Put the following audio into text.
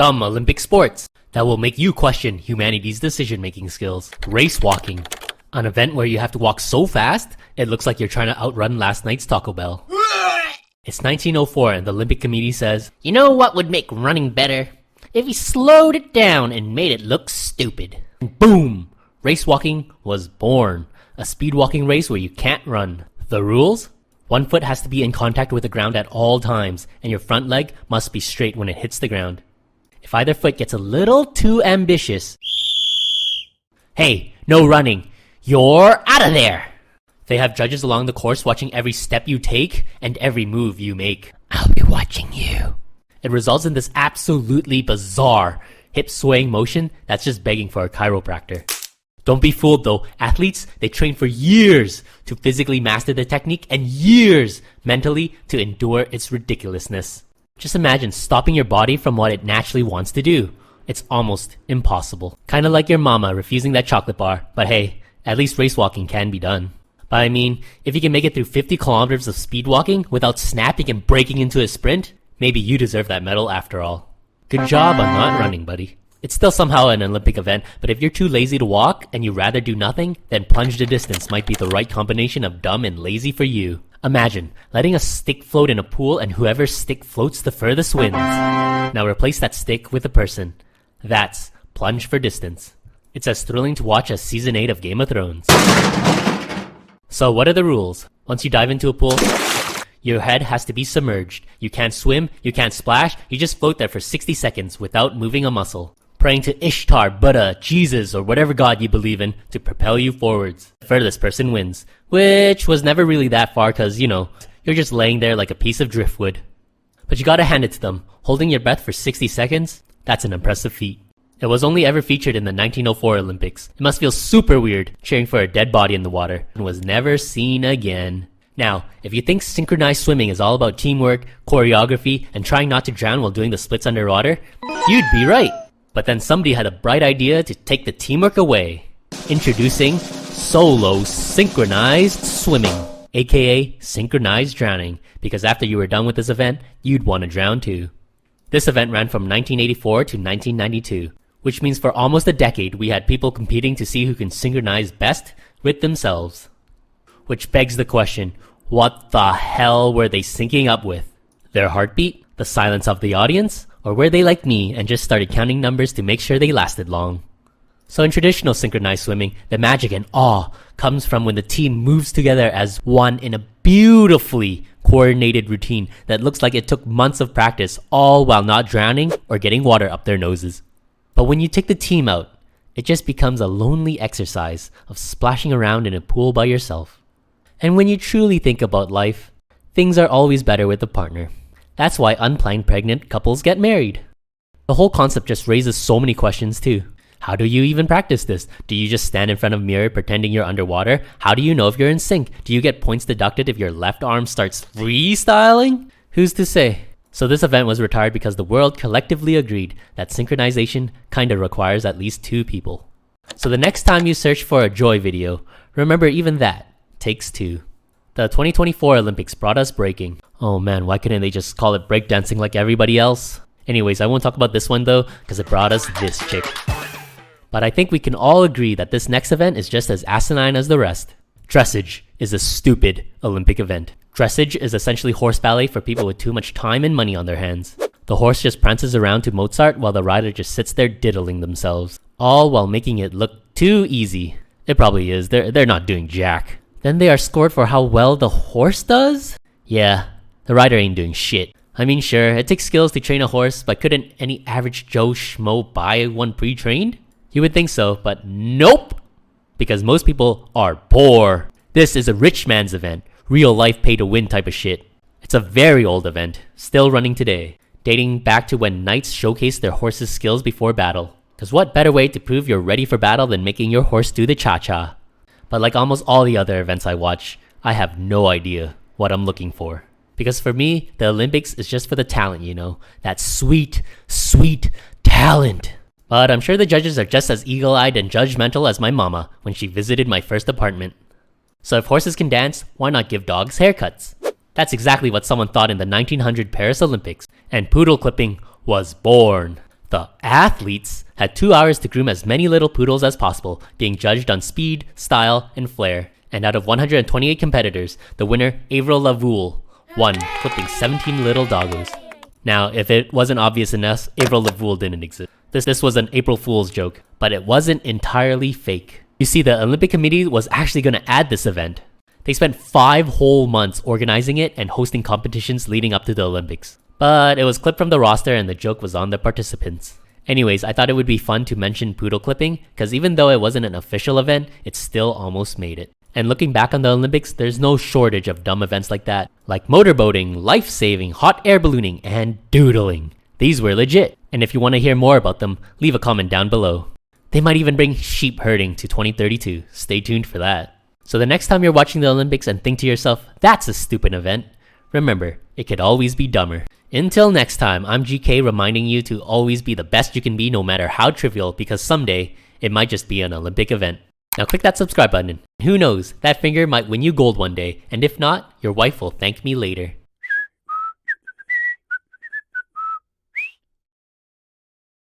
Dumb Olympic sports that will make you question humanity's decision-making skills. Racewalking, an event where you have to walk so fast, it looks like you're trying to outrun last night's Taco Bell. It's 1904 and the Olympic Committee says, "You know what would make running better? If we slowed it down and made it look stupid." And boom! Racewalking was born. A speed-walking race where you can't run. The rules? One foot has to be in contact with the ground at all times, and your front leg must be straight when it hits the ground. If either foot gets a little too ambitious, hey, no running. You're out of there! They have judges along the course watching every step you take and every move you make. I'll be watching you. It results in this absolutely bizarre hip-swaying motion that's just begging for a chiropractor. Don't be fooled though. Athletes, they train for years to physically master the technique and years mentally to endure its ridiculousness. Just imagine stopping your body from what it naturally wants to do. It's almost impossible. Kinda like your mama refusing that chocolate bar, but hey, at least racewalking can be done. But I mean, if you can make it through 50 kilometers of speed walking without snapping and breaking into a sprint, maybe you deserve that medal after all. Good job on not running, buddy. It's still somehow an Olympic event, but if you're too lazy to walk and you rather do nothing, then Plunge for Distance might be the right combination of dumb and lazy for you. Imagine letting a stick float in a pool and whoever's stick floats the furthest wins. Now replace that stick with a person. That's Plunge for Distance. It's as thrilling to watch as Season 8 of Game of Thrones. So what are the rules? Once you dive into a pool, your head has to be submerged. You can't swim, you can't splash, you just float there for 60 seconds without moving a muscle. Praying to Ishtar, Buddha, Jesus, or whatever god you believe in to propel you forwards. The furthest person wins. Which was never really that far cause, you're just laying there like a piece of driftwood. But you gotta hand it to them. Holding your breath for 60 seconds? That's an impressive feat. It was only ever featured in the 1904 Olympics. It must feel super weird cheering for a dead body in the water and was never seen again. Now, if you think synchronized swimming is all about teamwork, choreography, and trying not to drown while doing the splits underwater, you'd be right. But then somebody had a bright idea to take the teamwork away. Introducing solo synchronized swimming, aka synchronized drowning, because after you were done with this event, you'd want to drown too. This event ran from 1984 to 1992, which means for almost a decade we had people competing to see who can synchronize best with themselves. Which begs the question, what the hell were they syncing up with? Their heartbeat? The silence of the audience? Or were they like me and just started counting numbers to make sure they lasted long? So in traditional synchronized swimming, the magic and awe comes from when the team moves together as one in a beautifully coordinated routine that looks like it took months of practice, all while not drowning or getting water up their noses. But when you take the team out, it just becomes a lonely exercise of splashing around in a pool by yourself. And when you truly think about life, things are always better with a partner. That's why unplanned pregnant couples get married. The whole concept just raises so many questions too. How do you even practice this? Do you just stand in front of a mirror pretending you're underwater? How do you know if you're in sync? Do you get points deducted if your left arm starts freestyling? Who's to say? So this event was retired because the world collectively agreed that synchronization kinda requires at least 2 people. So the next time you search for a joy video, remember even that takes 2. The 2024 Olympics brought us breaking. Oh man, why couldn't they just call it breakdancing like everybody else? Anyways, I won't talk about this one though, because it brought us this chick. But I think we can all agree that this next event is just as asinine as the rest. Dressage is a stupid Olympic event. Dressage is essentially horse ballet for people with too much time and money on their hands. The horse just prances around to Mozart while the rider just sits there diddling themselves. All while making it look too easy. It probably is, they're not doing jack. Then they are scored for how well the horse does? Yeah, the rider ain't doing shit. I mean sure, it takes skills to train a horse, but couldn't any average Joe Schmo buy one pre-trained? You would think so, but nope! Because most people are poor. This is a rich man's event, real life pay to win type of shit. It's a very old event, still running today, dating back to when knights showcased their horses' skills before battle. Cause what better way to prove you're ready for battle than making your horse do the cha-cha? But like almost all the other events I watch, I have no idea what I'm looking for. Because for me, the Olympics is just for the talent, that sweet, sweet talent. But I'm sure the judges are just as eagle-eyed and judgmental as my mama when she visited my first apartment. So if horses can dance, why not give dogs haircuts? That's exactly what someone thought in the 1900 Paris Olympics, and poodle clipping was born. The athletes had 2 hours to groom as many little poodles as possible, being judged on speed, style, and flair. And out of 128 competitors, the winner, Avril Lavoule, won, clipping 17 little doggos. Now, if it wasn't obvious enough, Avril Lavoule didn't exist. This was an April Fool's joke, but it wasn't entirely fake. You see, the Olympic Committee was actually going to add this event. They spent 5 whole months organizing it and hosting competitions leading up to the Olympics. But it was clipped from the roster and the joke was on the participants. Anyways, I thought it would be fun to mention poodle clipping, because even though it wasn't an official event, it still almost made it. And looking back on the Olympics, there's no shortage of dumb events like that, like motorboating, life-saving, hot air ballooning, and doodling. These were legit, and if you want to hear more about them, leave a comment down below. They might even bring sheep herding to 2032, stay tuned for that. So the next time you're watching the Olympics and think to yourself, that's a stupid event, remember, it could always be dumber. Until next time, I'm GK reminding you to always be the best you can be no matter how trivial, because someday, it might just be an Olympic event. Now click that subscribe button. Who knows, that finger might win you gold one day, and if not, your wife will thank me later.